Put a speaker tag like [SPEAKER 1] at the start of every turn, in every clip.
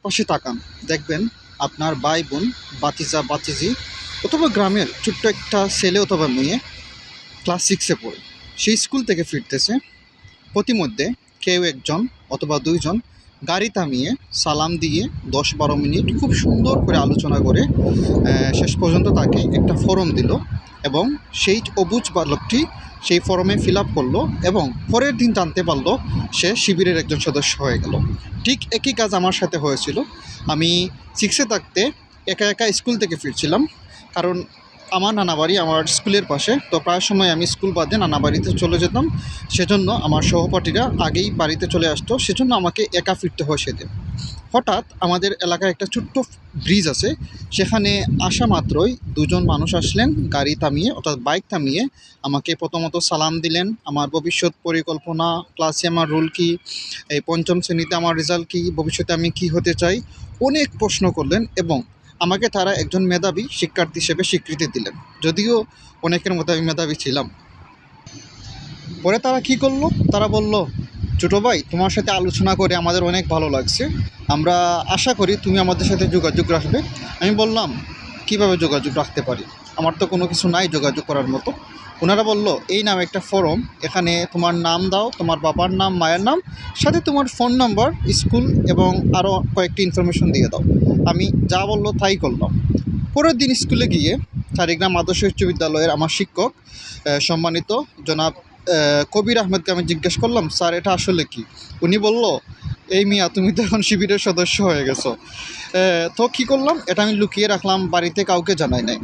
[SPEAKER 1] পাশে তাকান, দেখবেন আপনার ভাই বোন, বাতিজা বাতিজি অথবা গ্রামের ছোট্ট একটা ছেলে অথবা মেয়ে ক্লাস 6-এ পড়ে। সেই স্কুল থেকে ফিরতেছে। পথিমধ্যে কেউ একজন অথবা দুইজন গাড়ি থামিয়ে সালাম দিয়ে 10-12 মিনিট খুব সুন্দর করে আলোচনা করে শেষ পর্যন্ত তাকে একটা ফর্ম দিল এবং সেই অবুঝ বালকটি সেই ফর্মে ফিল আপ করলো এবং পরের দিন জানতে পারলো সে শিবিরের একজন সদস্য হয়ে গেল। ঠিক একই কাজ আমার সাথে হয়েছিল। আমি 6-এ থাকতে একা একা স্কুল থেকে ফিরছিলাম, কারণ আমার নানা বাড়ি আমার স্কুলের পাশে। তো প্রায় সময় আমি স্কুল বাদে নানা বাড়িতে চলে যেতাম। সেজন্য আমার সহপাঠীরা আগেই বাড়িতে চলে আসতো, সেজন্য আমাকে একা ফিরতে হয় সেদিন। হঠাৎ আমাদের এলাকায় একটা ছোট্ট ব্রিজ আছে, সেখানে আসা মাত্রই দুজন মানুষ আসলেন গাড়ি থামিয়ে অর্থাৎ বাইক থামিয়ে আমাকে প্রথমত সালাম দিলেন, আমার ভবিষ্যৎ পরিকল্পনা, ক্লাসে আমার রোল কী, এই পঞ্চম শ্রেণীতে আমার রেজাল্ট কী, ভবিষ্যতে আমি কী হতে চাই, অনেক প্রশ্ন করলেন এবং আমাকে তারা একজন মেধাবী শিক্ষার্থী হিসেবে স্বীকৃতি দিলেন। যদিও অনেকের মতো আমি মেধাবী ছিলাম। পরে তারা কী করলো, তারা বলল, ছোটো ভাই, তোমার সাথে আলোচনা করে আমাদের অনেক ভালো লাগছে, আমরা আশা করি তুমি আমাদের সাথে যোগাযোগ রাখবে। আমি বললাম, কিভাবে যোগাযোগ রাখতে পারি, আমার তো কোনো কিছু নাই যোগাযোগ করার মতো। ওনারা বলল, এই নাম একটা ফর্ম, এখানে তোমার নাম দাও, তোমার বাবার নাম, মায়ের নাম, সাথে তোমার ফোন নাম্বার, স্কুল এবং আরও কয়েকটি ইনফরমেশন দিয়ে দাও। আমি যা বললো তাই করলাম। পরের দিন স্কুলে গিয়ে চারিগ্রাম আদর্শ উচ্চ বিদ্যালয়ের আমার শিক্ষক সম্মানিত জনাব কবির আহমেদকে আমি জিজ্ঞেস করলাম, স্যার এটা আসলে কি? উনি বলল, এই মিয়া, তুমি তো এখন শিবিরের সদস্য হয়ে গেছো। তো কী করলাম, এটা আমি লুকিয়ে রাখলাম, বাড়িতে কাউকে জানাই নাই।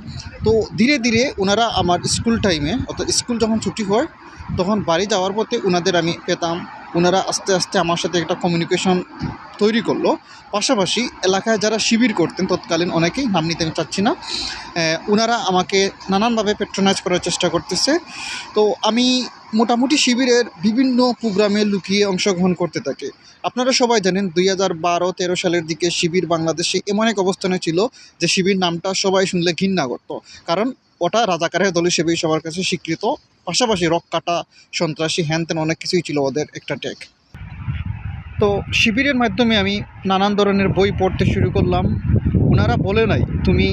[SPEAKER 1] তো ধীরে ধীরে ওনারা আমার স্কুল টাইমে অর্থাৎ স্কুল যখন ছুটি হয় তখন বাড়ি যাওয়ার পথে ওনাদের আমি পেতাম। ওনারা আস্তে আস্তে আমার সাথে একটা কমিউনিকেশন তৈরি করলো। পাশাপাশি এলাকায় যারা শিবির করতেন তৎকালীন অনেকেই, নাম নিতে আমি চাচ্ছি না, ওনারা আমাকে নানানভাবে প্যাট্রোনাইজ করার চেষ্টা করতেছে। তো আমি মোটামুটি শিবিরের বিভিন্ন প্রোগ্রামে লুকিয়ে অংশগ্রহণ করতে থাকি। আপনারা সবাই জানেন 2012-13 সালের দিকে শিবির বাংলাদেশে এমন এক অবস্থানে ছিল যে শিবির নামটা সবাই শুনলে ঘৃণা করত, কারণ ওটা রাজাকারের দল হিসেবে সবার কাছে স্বীকৃত। পাশাপাশি রক কাটা, সন্ত্রাসী, হ্যান ত্যান অনেক কিছুই ছিল ওদের একটা ট্যাগ। তো শিবিরের মাধ্যমে আমি নানান ধরনের বই পড়তে শুরু করলাম। ওনারা বলে নাই তুমি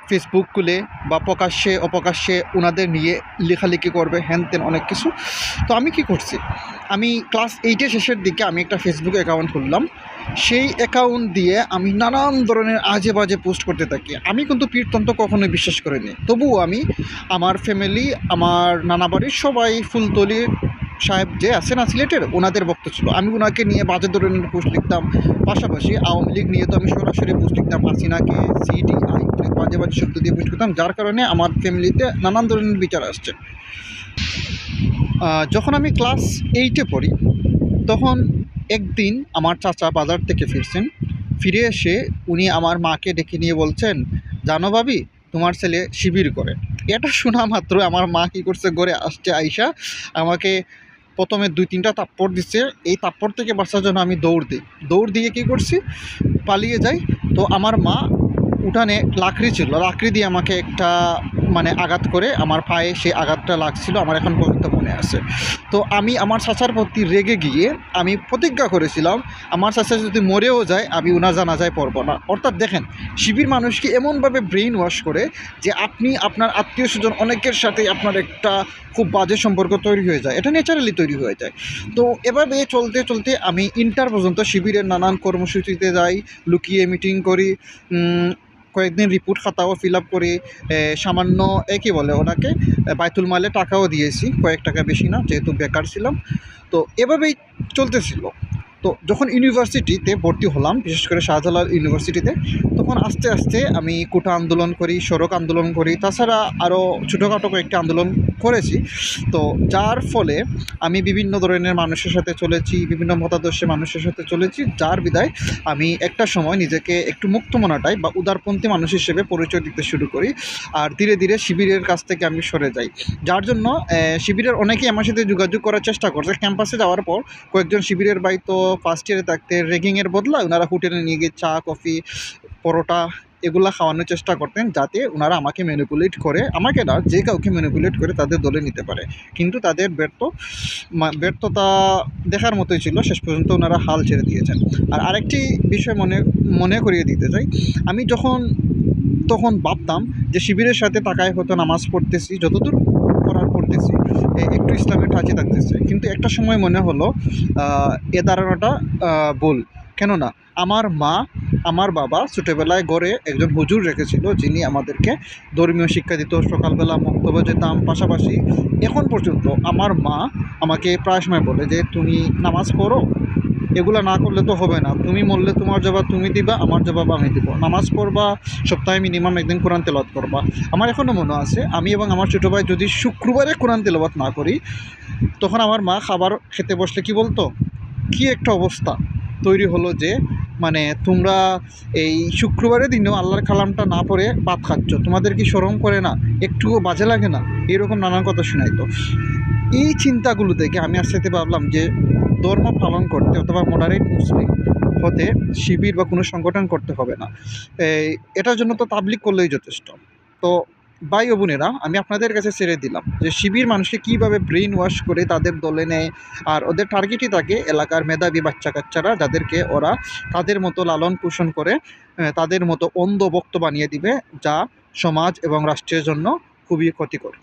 [SPEAKER 1] ফেসবুক খুলে বা প্রকাশ্যে অপ্রকাশ্যে ওনাদের নিয়ে লেখালেখি করবে, হ্যান ত্যান অনেক কিছু। তো আমি কি করছি, আমি ক্লাস 8-এর শেষের দিকে আমি একটা ফেসবুক অ্যাকাউন্ট খুললাম। সেই অ্যাকাউন্ট দিয়ে আমি নানান ধরনের আজে বাজে পোস্ট করতে থাকি। আমি কিন্তু পীরতন্ত্র কখনোই বিশ্বাস করিনি, তবুও আমি, আমার ফ্যামিলি, আমার নানা বাড়ির সবাই, ফুলতলি সাহেব যে আছে না সিলেটের, ওনাদের বক্ত ছিল, আমি ওনাকে নিয়ে বাজে ধরনের পোস্ট লিখতাম। পাশাপাশি আওয়ামী লীগ নিয়ে তো আমি সরাসরি পোস্ট লিখতাম, হাসিনাকে সিডিআই অনেক বাজে বাজে শব্দ দিয়ে পোস্ট করতাম, যার কারণে আমার ফ্যামিলিতে নানান ধরনের বিচার আসছে। যখন আমি ক্লাস 8-এ পড়ি তখন একদিন আমার চাচা বাজার থেকে ফিরছেন। ফিরে এসে উনি আমার মাকে ডেকে নিয়ে বলছেন, জানো ভাবি, তোমার ছেলে শিবির করে। এটা শোনা মাত্র আমার মা কী করছে, ঘরে আসছে আইসা আমাকে প্রথমে 2-3টা থাপ্পড় দিচ্ছে। এই থাপ্পড় থেকে বাঁচার জন্য আমি দৌড় দিয়ে কী করছি, পালিয়ে যাই। তো আমার মা উঠানে লাকড়ি ছিল, লাকড়ি দিয়ে আমাকে একটা আঘাত করে আমার পায়ে সেই আঘাতটা লাগছিল, আমার এখন পর্যন্ত মনে আছে। তো আমি আমার চাচার প্রতি রেগে গিয়ে আমি প্রতিজ্ঞা করেছিলাম, আমার চাচা যদি মরেও যায় আমি ওনার জানাজায় পড়ব না। অর্থাৎ দেখেন, শিবির মানুষকে এমনভাবে ব্রেইন ওয়াশ করে যে আপনি আপনার আত্মীয় স্বজন অনেকের সাথে আপনার একটা খুব বাজে সম্পর্ক তৈরি হয়ে যায়, এটা ন্যাচারালি তৈরি হয়ে যায়। তো এভাবে চলতে চলতে আমি ইন্টার পর্যন্ত শিবিরের নানান কর্মসূচিতে যাই, লুকিয়ে মিটিং করি, কয়েকদিন রিপোর্ট খাতাও ফিল আপ করি, সামান্য কী বলে ওনাকে, বায়তুল মালে টাকাও দিয়েছি, কয়েক টাকা, বেশি না, যেহেতু বেকার ছিলাম। তো এভাবেই চলতেছিল। তো যখন ইউনিভার্সিটিতে ভর্তি হলাম, বিশেষ করে শাহজালাল ইউনিভার্সিটিতে, তখন আস্তে আস্তে আমি কোটা আন্দোলন করি, সড়ক আন্দোলন করি, তাছাড়া আরও ছোটোখাটো কয়েকটি আন্দোলন করেছি। তো যার ফলে আমি বিভিন্ন ধরনের মানুষের সাথে চলেছি, বিভিন্ন মতাদর্শের মানুষের সাথে চলেছি, যার বিদায় আমি একটা সময় নিজেকে একটু মুক্তমনাটাই বা উদারপন্থী মানুষ হিসেবে পরিচয় দিতে শুরু করি। আর ধীরে ধীরে শিবিরের কাছ থেকে আমি সরে যাই, যার জন্য শিবিরের অনেকেই আমার সাথে যোগাযোগ করার চেষ্টা করছে। ক্যাম্পাসে যাওয়ার পর কয়েকজন শিবিরের ভাই তো ফার্স্ট ইয়ারে থাকতে র্যাগিংয়ের বদলা ওনারা হোটেলে নিয়ে গিয়ে চা, কফি, পরোটা এগুলা খাওয়ানোর চেষ্টা করতেন, যাতে ওনারা আমাকে ম্যানিপুলেট করে, আমাকে না যে কাউকে ম্যানিপুলেট করে তাদের দলে নিতে পারে। কিন্তু তাদের ব্যর্থতা দেখার মতোই ছিল। শেষ পর্যন্ত ওনারা হাল ছেড়ে দিয়েছেন। আর আরেকটি বিষয় মনে করিয়ে দিতে চাই, আমি তখন ভাবতাম যে শিবিরের সাথে তাকায় হয়তো নামাজ পড়তেছি, যতদূর পড়তেছি একটু ইসলামের টাচে থাকতেছে। কিন্তু একটা সময় মনে হলো এ ধারণাটা ভুল। কেননা আমার মা, আমার বাবা ছোটোবেলায় ঘরে একজন হুজুর রেখেছিল, যিনি আমাদেরকে ধর্মীয় শিক্ষা দিত। সকালবেলা মক্তবে যেতাম। পাশাপাশি এখন পর্যন্ত আমার মা আমাকে প্রায় সময় বলে যে তুমি নামাজ পড়ো, এগুলো না করলে তো হবে না। তুমি মরলে তোমার জবাব তুমি দিবা, আমার জবাব আমি দিব। নামাজ পড়বা, সপ্তাহে মিনিমাম একদিন কোরআন তেলাওয়াত করবা। আমার এখনও মনে আছে, আমি এবং আমার ছোটো ভাই যদি শুক্রবারে কোরআন তেলাওয়াত না করি, তখন আমার মা খাবার খেতে বসলে কি বলতো, কি একটা অবস্থা তৈরি হলো যে মানে তোমরা এই শুক্রবারের দিনেও আল্লাহর কালামটা না পড়ে ভাত খাচ্ছ, তোমাদের কি শরম করে না, একটুও বাজে লাগে না? এরকম নানান কথা শোনাইতো। এই চিন্তাগুলো থেকে আমি আস্তে আস্তে ভাবলাম যে ধর্ম পালন করতে অথবা মডারেট মুসলিম হতে শিবির বা কোনো সংগঠন করতে হবে না। এটার জন্য তো তাবলিগ করলেই যথেষ্ট। তো ভাই ও বোনেরা, আমি আপনাদের কাছে ছেড়ে দিলাম যে শিবির মানুষকে কীভাবে ব্রেইন ওয়াশ করে তাদের দলে নেয়। আর ওদের টার্গেটই থাকে এলাকার মেধাবী বাচ্চা কাচ্চারা, যাদেরকে ওরা তাদের মতো লালন পোষণ করে তাদের মতো অন্ধ ভক্ত বানিয়ে দিবে, যা সমাজ এবং রাষ্ট্রের জন্য খুবই ক্ষতিকর।